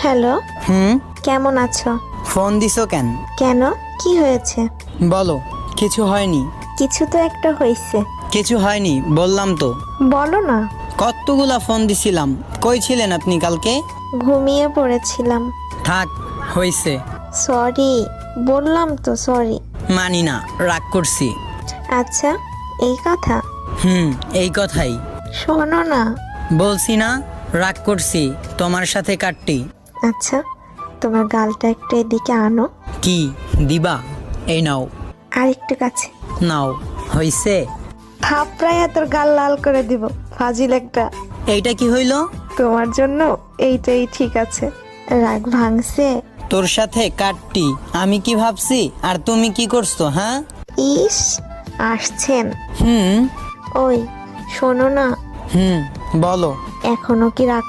Hello, হুম। কেমন আছো? Phone দিছো কেন? কেন, কি হয়েছে? বলো। কিছু হয়নি। কিছু তো একটা হয়েছে। কিছু হয়নি বললাম তো। বলো না। কতগুলা ফোন দিছিলাম, কই ছিলেন আপনি কালকে? ঘুমিয়ে পড়েছিলাম। থাক, হইছে। সরি, বললাম তো সরি। মানি না, রাগ করছি। আচ্ছা, এই কথা। এই কথাই। শোনো না। বলছি না, রাগ করছি, তোমার সাথে কাটটি। আচ্ছা, তোমার গালটা একটু এদিকে আনো। কি দিবা? এই নাও। আর একটু কাছে। নাও, হইছে। থাপড়াইয়া তোর গাল লাল করে দিব, ফাজিল একটা। এইটা কি হইল? তোমার জন্য এইটাই ঠিক আছে। রাগ ভাঙছে? তোর সাথে কাটটি, আমি কি ভাবছি আর তুমি কি করছো? হ্যাঁ। ইস, আসছেন। হুম। ওই, শোনো না। বলো। এখনো কি রাগ